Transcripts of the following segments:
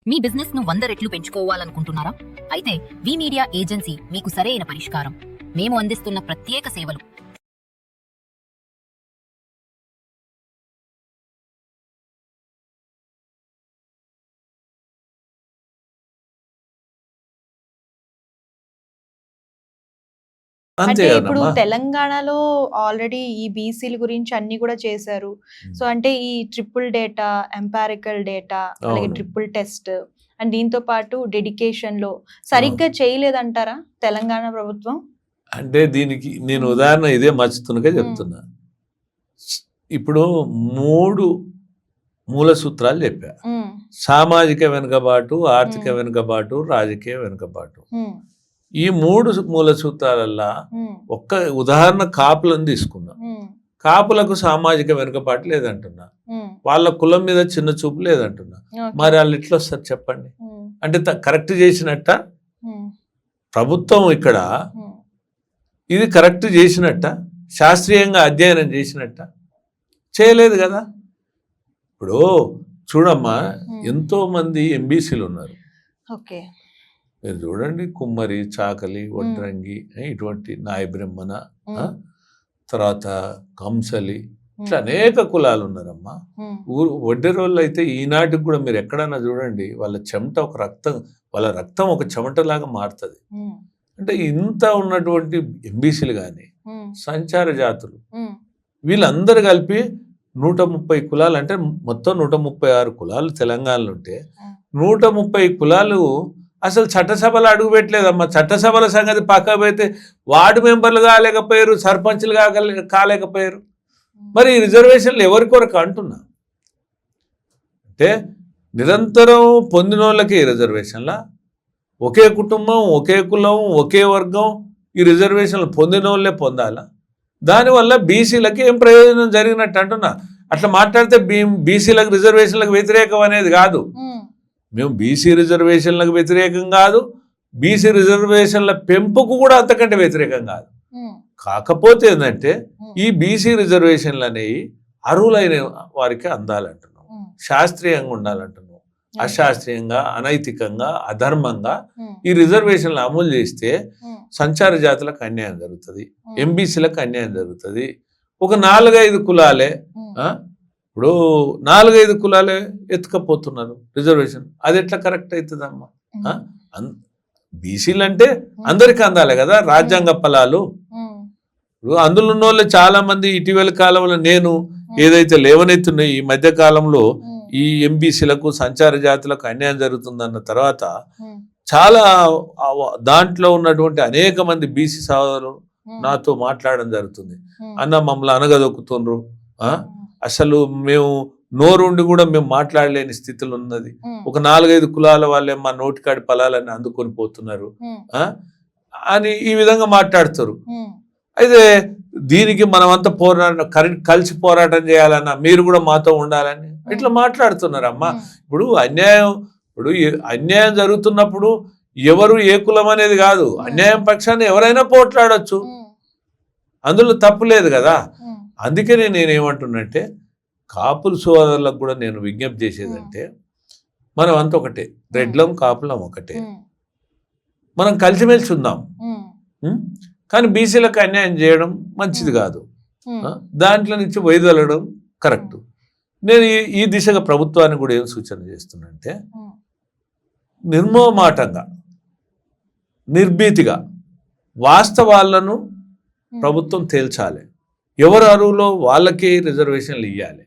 మీ business ను 100 రెట్లు పెంచుకోవాలనుకుంటున్నారా? అయితే వి మీడియా ఏజెన్సీ మీకు సరైన పరిష్కారం. మేము అందిస్తున్న ప్రత్యేక సేవలు. అంతే అంటే ఇప్పుడు కదమ్మా. తెలంగాణలో ఆల్రెడీ ఈ బీసీల గురించి అన్ని కూడా చేశారు. సో అంటే ఈ ట్రిపుల్ డేటా, ఎంపారికల్ డేటా, అలాగే అవును. ట్రిపుల్ టెస్ట్ అండ్ దీంతో పాటు డెడికేషన్ లో సరిగ్గా చేయలేదంటారా తెలంగాణ ప్రభుత్వం? అంటే దీనికి నేను ఉదాహరణ ఇదే మచ్చుతున్నగా చెప్తున్నా. ఇప్పుడు 3 మూల సూత్రాలు చెప్పా. సామాజిక వెనుకబాటు, ఆర్థిక వెనుకబాటు, రాజకీయ వెనుకబాటు. ఈ 3 మూల సూత్రాలల్లా ఒక్క ఉదాహరణ కాపులను తీసుకున్నా. కాపులకు సామాజిక వెనుకబాటు లేదంటున్నా, వాళ్ళ కులం మీద చిన్న చూపు లేదంటున్నా. మరి వాళ్ళు ఎట్లా వస్తారు చెప్పండి? అంటే కరెక్ట్ చేసినట్ట ప్రభుత్వం ఇక్కడ ఇది కరెక్ట్ చేసినట్ట, శాస్త్రీయంగా అధ్యయనం చేసినట్ట చేయలేదు కదా. ఇప్పుడు చూడమ్మా, ఎంతో మంది ఎంబీసీలు ఉన్నారు. ఓకే, మీరు చూడండి, కుమ్మరి, చాకలి, వడ్రంగి, ఇటువంటి నాయ బ్రహ్మణ, తర్వాత కంసలి, ఇట్లా అనేక కులాలు ఉన్నారమ్మా. వడ్డెరోళ్ళు అయితే ఈనాటికి కూడా మీరు ఎక్కడన్నా చూడండి, వాళ్ళ చెమట ఒక రక్తం, వాళ్ళ రక్తం ఒక చెమటలాగా మారుతుంది. అంటే ఇంత ఉన్నటువంటి ఎంబీసీలు కానీ సంచార జాతులు వీళ్ళందరూ కలిపి 130 కులాలు, అంటే మొత్తం 136 కులాలు తెలంగాణలో ఉంటే 130 కులాలు అసలు చట్టసభలు అడుగు పెట్టలేదమ్మా. చట్టసభల సంగతి పక్కకు పెడితే వార్డు మెంబర్లు కాలేకపోయారు, సర్పంచ్లు కాలేకపోయారు. మరి ఈ రిజర్వేషన్లు ఎవరి కొరకు అంటున్నా అంటే, నిరంతరం పొందిన వాళ్ళకి రిజర్వేషన్ల, ఒకే కుటుంబం, ఒకే కులం, ఒకే వర్గం ఈ రిజర్వేషన్లు పొందిన వాళ్ళే పొందాలా? దానివల్ల బీసీలకి ఏం ప్రయోజనం జరిగినట్టు అంటున్నా. అట్లా మాట్లాడితే బీసీలకు రిజర్వేషన్లకు వ్యతిరేకం అనేది కాదు. మేము బీసీ రిజర్వేషన్లకు వ్యతిరేకం కాదు, బీసీ రిజర్వేషన్ల పెంపుకు కూడా అంతకంటే వ్యతిరేకం కాదు. కాకపోతే ఏంటంటే, ఈ బీసీ రిజర్వేషన్లు అనేవి అర్హులైన వారికి అందాలంటున్నాం, శాస్త్రీయంగా ఉండాలంటున్నాం. అశాస్త్రీయంగా, అనైతికంగా, అధర్మంగా ఈ రిజర్వేషన్లు అమలు చేస్తే సంచార జాతులకు అన్యాయం జరుగుతుంది, ఎంబీసీలకు అన్యాయం జరుగుతుంది. ఒక 4-5 కులాలే, ఇప్పుడు 4-5 కులాలే ఎత్తుకపోతున్నారు రిజర్వేషన్. అది ఎట్లా కరెక్ట్ అవుతుందమ్మా? బీసీలు అంటే అందరికీ అందాలి కదా రాజ్యాంగ ఫలాలు. ఇప్పుడు అందులో ఉన్న వాళ్ళు చాలా మంది ఇటీవల కాలంలో నేను ఏదైతే లేవనెత్తున్నాయి, ఈ మధ్య కాలంలో ఈ ఎంబీసీలకు, సంచార జాతులకు అన్యాయం జరుగుతుందన్న తర్వాత చాలా దాంట్లో ఉన్నటువంటి అనేక మంది బీసీ సోదరులు నాతో మాట్లాడడం జరుగుతుంది. అన్న, మమ్మల్ని అనగదొక్కుతుండ్రు, అసలు మేము నోరుండి కూడా మేము మాట్లాడలేని స్థితిలో ఉన్నది, ఒక 4-5 కులాల వాళ్ళే మా నోటికాడి ఫలాలని అందుకొని పోతున్నారు అని ఈ విధంగా మాట్లాడుతారు. అయితే దీనికి మనమంతా కలిసి పోరాటం చేయాలన్నా, మీరు కూడా మాతో ఉండాలని ఇట్లా మాట్లాడుతున్నారమ్మా. ఇప్పుడు అన్యాయం జరుగుతున్నప్పుడు ఎవరు ఏ కులం అనేది కాదు, అన్యాయం పక్షాన్ని ఎవరైనా పోట్లాడొచ్చు, అందులో తప్పు లేదు కదా. అందుకనే నేనేమంటున్నంటే, కాపుల సోదరులకు కూడా నేను విజ్ఞప్తి చేసేదంటే, మనం అంత ఒకటే, రెడ్లం కాపులం ఒకటే, మనం కలిసిమెలిసి ఉందాం. కానీ బీసీలకు అన్యాయం చేయడం మంచిది కాదు, దాంట్లో నుంచి వైదొలగడం కరెక్ట్. నేను ఈ దిశగా ప్రభుత్వానికి కూడా ఏం సూచన చేస్తున్నంటే, నిర్మోహమాటంగా, నిర్భీతిగా వాస్తవాలను ప్రభుత్వం తేల్చాలి. ఎవరు అరువులో వాళ్ళకే రిజర్వేషన్లు ఇవ్వాలి.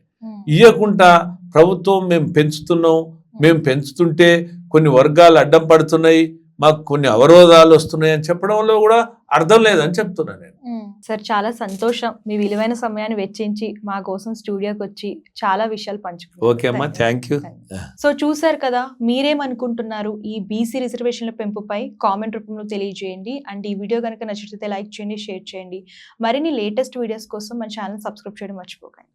ఇవ్వకుండా ప్రభుత్వం మేము పెంచుతుంటే కొన్ని వర్గాలు అడ్డం పడుతున్నాయి, మాకు కొన్ని అవరోధాలు వస్తున్నాయి అని చెప్పడంలో కూడా అర్థం లేదని చెప్తున్నా నేను. సార్, చాలా సంతోషం మీ విలువైన సమయాన్ని వెచ్చించి మా కోసం స్టూడియోకి వచ్చి చాలా విషయాలు పంచుకున్నారు. ఓకే అమ్మా, థ్యాంక్ యూ. సో చూసారు కదా, మీరేమనుకుంటున్నారు ఈ బీసీ రిజర్వేషన్ల పెంపుపై కామెంట్ రూపంలో తెలియజేయండి. అండ్ ఈ వీడియో కనుక నచ్చితే లైక్ చేయండి, షేర్ చేయండి. మరిన్ని లేటెస్ట్ వీడియోస్ కోసం మన ఛానల్ సబ్స్క్రైబ్ చేయడం మర్చిపోకండి.